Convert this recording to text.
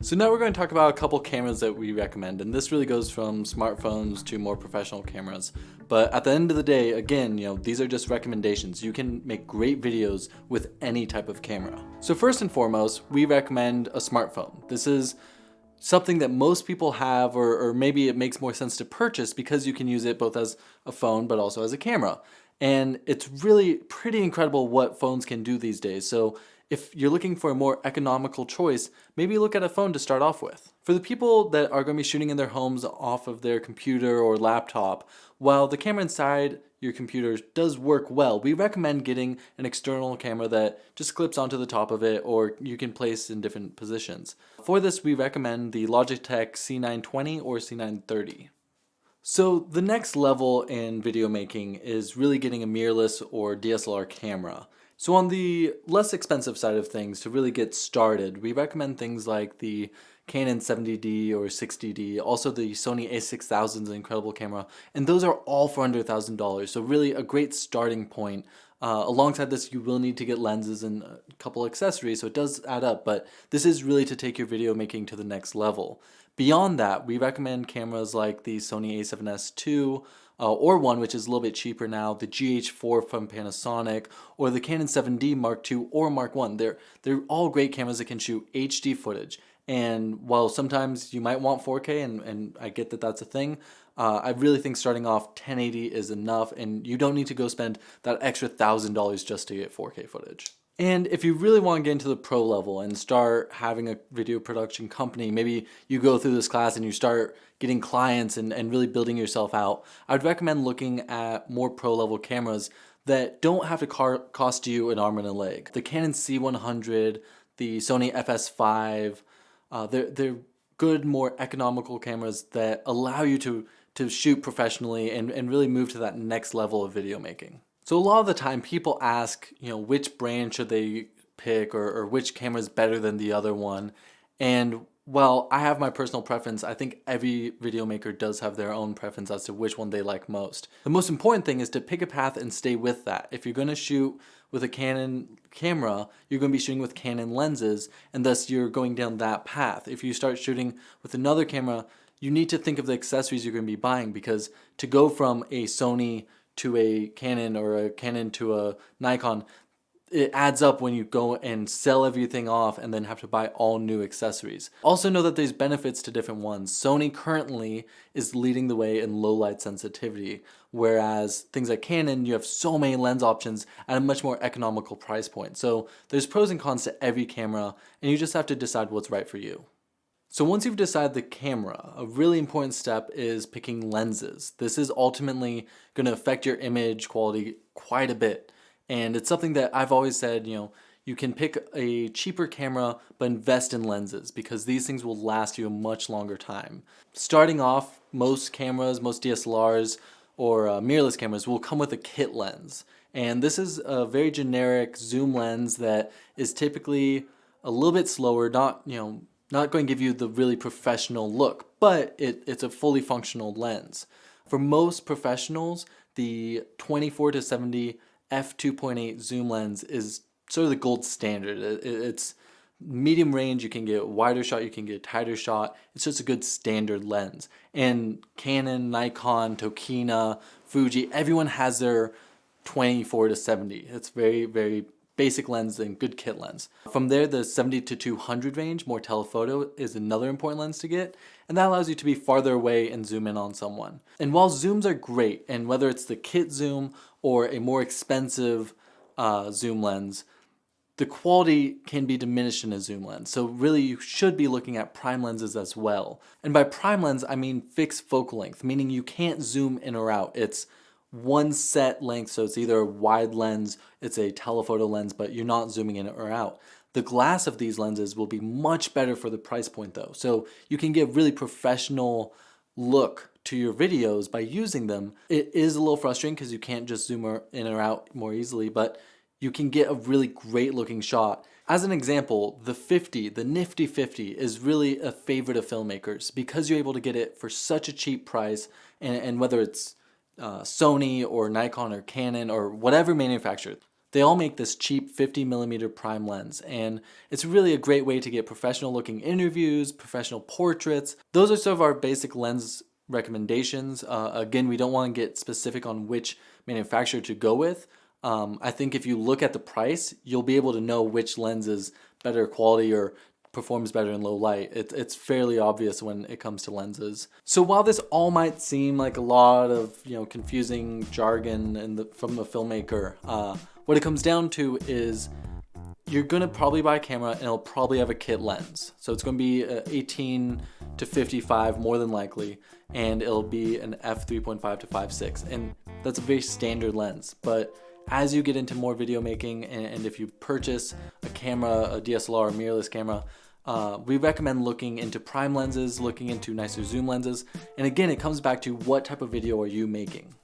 So now we're going to talk about a couple cameras that we recommend, and this really goes from smartphones to more professional cameras. But at the end of the day, again, these are just recommendations. You can make great videos with any type of camera. So first and foremost, we recommend a smartphone. This is something that most people have, or maybe it makes more sense to purchase because you can use it both as a phone but also as a camera. And it's really pretty incredible what phones can do these days. So if you're looking for a more economical choice, maybe look at a phone to start off with. For the people that are going to be shooting in their homes off of their computer or laptop, while the camera inside your computer does work well, we recommend getting an external camera that just clips onto the top of it or you can place in different positions. For this, we recommend the Logitech C920 or C930. So the next level in video making is really getting a mirrorless or DSLR camera. So on the less expensive side of things, to really get started, we recommend things like the Canon 70D or 60D, also the Sony a6000 is an incredible camera, and those are all for under $1,000, so really a great starting point. Alongside this, you will need to get lenses and a couple accessories, so it does add up, but this is really to take your video making to the next level. Beyond that, we recommend cameras like the Sony a7S II, or one which is a little bit cheaper now, the GH4 from Panasonic, or the Canon 7D Mark II or Mark I. They're all great cameras that can shoot HD footage. And while sometimes you might want 4K, and I get that that's a thing, I really think starting off 1080 is enough, and you don't need to go spend that extra $1,000 just to get 4K footage. And if you really want to get into the pro level and start having a video production company, maybe you go through this class and you start getting clients and really building yourself out, I'd recommend looking at more pro level cameras that don't have to cost you an arm and a leg. The Canon C100, the Sony FS5, they're good, more economical cameras that allow you to shoot professionally and really move to that next level of video making. So a lot of the time people ask, which brand should they pick or which camera is better than the other one. And while I have my personal preference, I think every video maker does have their own preference as to which one they like most. The most important thing is to pick a path and stay with that. If you're going to shoot with a Canon camera, you're going to be shooting with Canon lenses, and thus you're going down that path. If you start shooting with another camera, you need to think of the accessories you're going to be buying, because to go from a Sony to a Canon or a Canon to a Nikon, it adds up when you go and sell everything off and then have to buy all new accessories. Also know that there's benefits to different ones. Sony currently is leading the way in low light sensitivity, whereas things like Canon, you have so many lens options at a much more economical price point. So there's pros and cons to every camera, and you just have to decide what's right for you. So once you've decided the camera, a really important step is picking lenses. This is ultimately going to affect your image quality quite a bit. And it's something that I've always said, you can pick a cheaper camera but invest in lenses, because these things will last you a much longer time. Starting off, most cameras, most DSLRs or mirrorless cameras will come with a kit lens. And this is a very generic zoom lens that is typically a little bit slower, not going to give you the really professional look, but it's a fully functional lens. For most professionals, the 24 to 70 f2.8 zoom lens is sort of the gold standard. It's medium range, you can get a wider shot, you can get a tighter shot. It's just a good standard lens. And Canon, Nikon, Tokina, Fuji, everyone has their 24 to 70. It's very, very basic lens and good kit lens. From there, the 70 to 200 range, more telephoto, is another important lens to get, and that allows you to be farther away and zoom in on someone. And while zooms are great, and whether it's the kit zoom or a more expensive zoom lens, the quality can be diminished in a zoom lens. So really you should be looking at prime lenses as well. And by prime lens, I mean fixed focal length, meaning you can't zoom in or out. It's one set length, so it's either a wide lens, it's a telephoto lens, but you're not zooming in or out. The glass of these lenses will be much better for the price point though, so you can get really professional look to your videos by using them. It is a little frustrating because you can't just zoom in or out more easily, but you can get a really great looking shot. As an example, the nifty 50 is really a favorite of filmmakers because you're able to get it for such a cheap price, and whether it's Sony or Nikon or Canon or whatever manufacturer, they all make this cheap 50mm prime lens, and it's really a great way to get professional looking interviews, professional portraits. Those are some of our basic lens recommendations. Again, we don't want to get specific on which manufacturer to go with. I think if you look at the price, you'll be able to know which lens is better quality or performs better in low light. It's fairly obvious when it comes to lenses. So while this all might seem like a lot of confusing jargon from the filmmaker, what it comes down to is you're gonna probably buy a camera and it'll probably have a kit lens. So it's gonna be 18 to 55 more than likely, and it'll be an f3.5 to 5.6, and that's a very standard lens. But as you get into more video making, and if you purchase a camera, a DSLR or mirrorless camera, we recommend looking into prime lenses, looking into nicer zoom lenses. And again, it comes back to what type of video are you making?